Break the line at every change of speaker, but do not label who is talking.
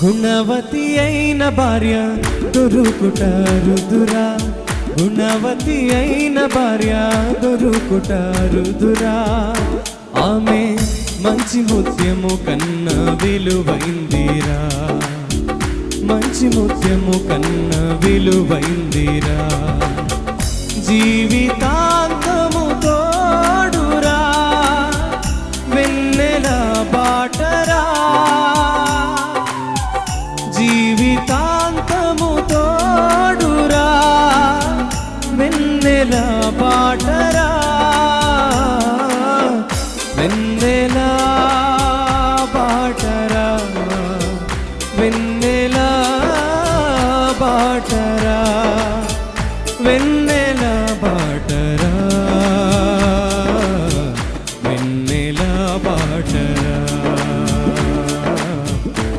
గుణవతి అయిన భార్య దొరుకుట రుదురా, గుణవతి అయిన భార్య దొరుకుట రుదురా. ఆమె మంచి ముత్యము కన్నా విలువైందిరా, మంచి ముత్యము కన్నా విలువైందిరా. జీవితాంతము తోడురా, వెన్నెల బాటరా, జీవితాంతము తోడురా, వెన్నెల బాటరా, వెన్నెల బాటరా, వెన్నెల